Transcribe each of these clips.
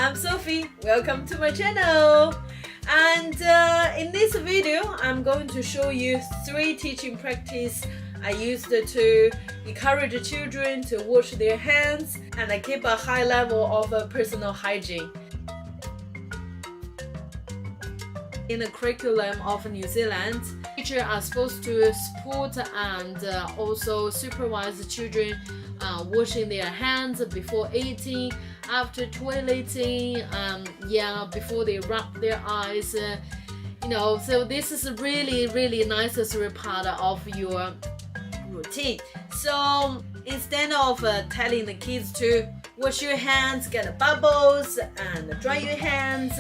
I'm Sophie. Welcome to my channel. And in this video, I'm going to show you 3 teaching practices I used to encourage children to wash their hands and keep a high level of personal hygiene. In the curriculum of New Zealand, teachers are supposed to support and also supervise the children washing their hands before eating, after toileting, before they rub their eyes. So this is a really necessary part of your routine. So instead of telling the kids to wash your hands, get bubbles, and dry your hands,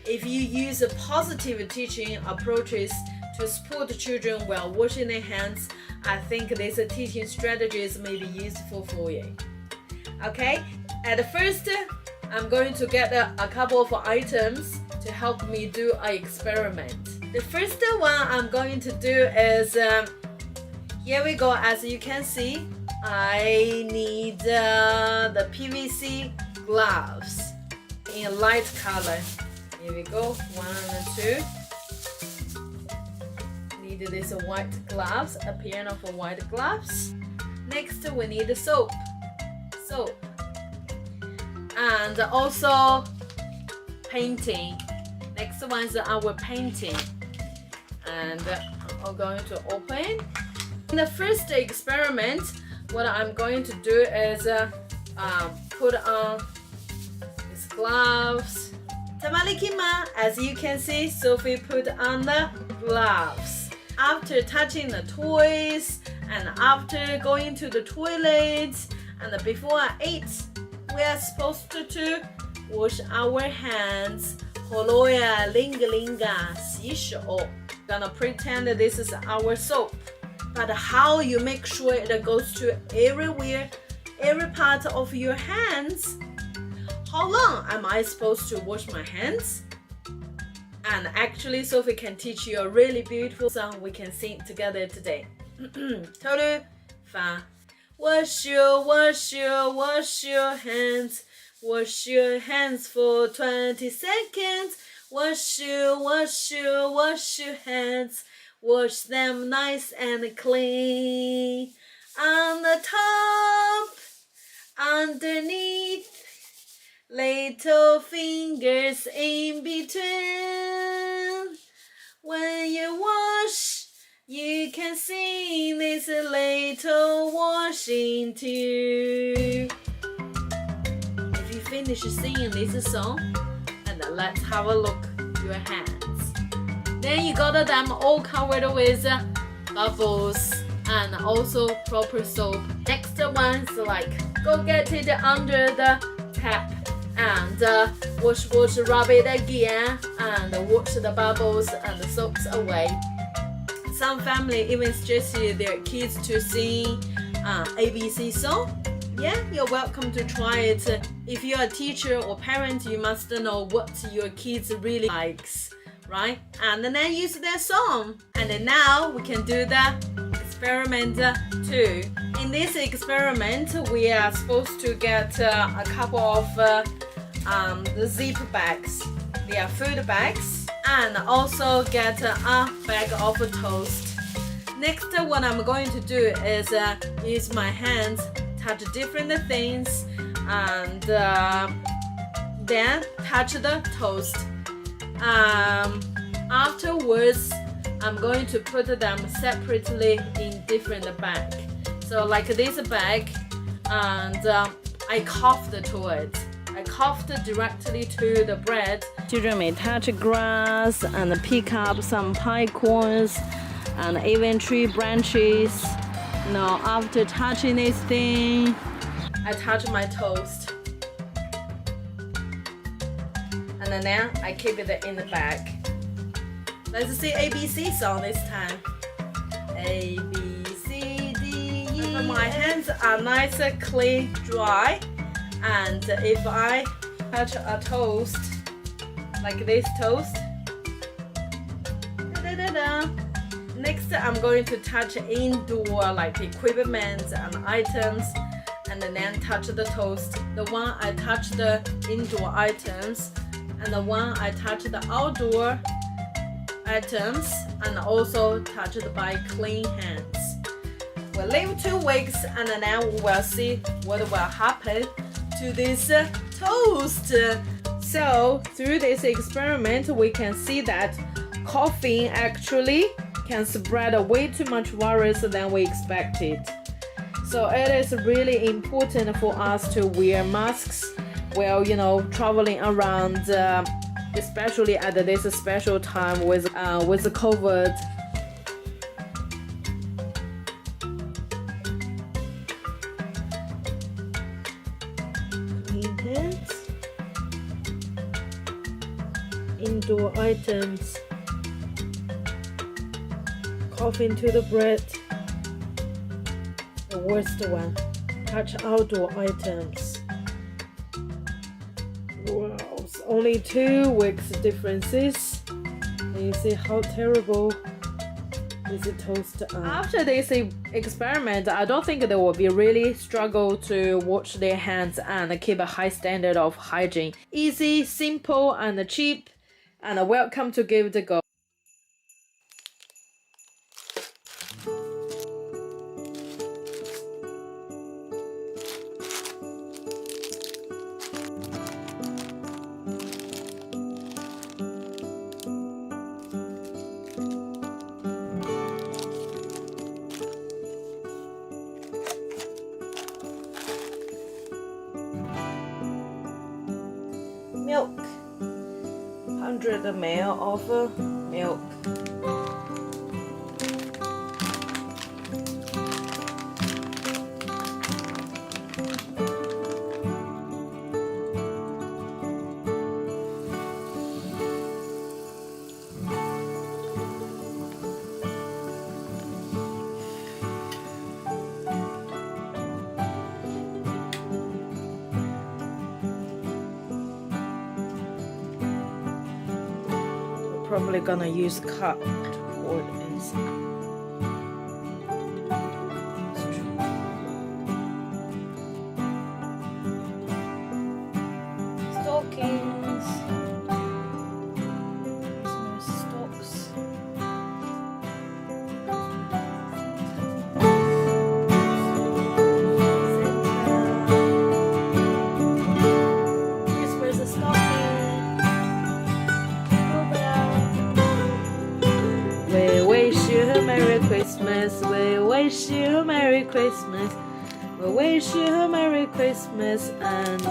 if you use positive teaching approaches to support the children while washing their hands, I think these teaching strategies may be useful for you. Okay, at first, I'm going to get a couple of items to help me do an experiment. The first one I'm going to do is, here we go. As you can see, I need the PVC gloves in light color. Here we go, 1 and 2. Need this white gloves, a pair of white gloves. Next, we need soap, and also painting. Next one is our painting, and I'm going to open. In the first experiment, what I'm going to do is put on these gloves. Tamalikima, as you can see, Sophie put on the gloves. After touching the toys and after going to the toilet and before I eat, we are supposed to wash our hands. Holoya linga linga 洗手. Gonna pretend that this is our soap. But how you make sure it goes to everywhere, every part of your hands? How long am I supposed to wash my hands? And actually, Sophie can teach you a really beautiful song we can sing together today. Total fun. Wash your hands. Wash your hands for 20 seconds. Wash your hands. Wash them nice and clean. On the top, underneath, little fingers in between. When you wash, you can sing this little washing tune. If you finish singing this song, and let's have a look at your hands. Then you got them all covered with bubbles and also proper soap. Next one's like, go get it under the tap and wash, rub it again and wash the bubbles and the soaps away. Some family even suggested their kids to sing ABC song. Yeah, you're welcome to try it. If you're a teacher or parent, you must know what your kids really likes, right? And then use their song. And then now we can do the experiment 2. In this experiment, we are supposed to get a couple of the zip bags. They are food bags, and also get a bag of toast. Next, what I'm going to do is use my hands, touch different things, and then touch the toast. Afterwards, I'm going to put them separately in different bags. So like this bag, and I coughed to it. I coughed directly to the bread. Children may touch grass and pick up some pine cones and even tree branches. Now after touching this thing, I touch my toast. And then I keep it in the bag. Let's see ABC song this time. A, B, C, D, E. My hands are nice, clean, dry. And if I touch a toast, like this toast, next I'm going to touch indoor like equipment and items, and then touch the toast. The one I touch the indoor items, and the one I touch the outdoor items, and also touched by clean hands. We'll leave 2 weeks and then we will see what will happen to this toast. So through this experiment, we can see that coughing actually can spread way too much virus than we expected. So it is really important for us to wear masks while traveling around, especially at this special time with the COVID. Clean hands. Indoor items. Cough into the bread. The worst one. Touch outdoor items. Wow, it's only 2 weeks differences. And you see how terrible this toast are. After this experiment, I don't think they will be really struggle to wash their hands and keep a high standard of hygiene. Easy, simple, and cheap, and welcome to give it a go. Milk, 100 ml of milk. Probably gonna use cup to pour it inside. Stockings, Christmas stocks. Christmas stocking. We wish you a Merry Christmas, we wish you a Merry Christmas, we wish you a Merry Christmas and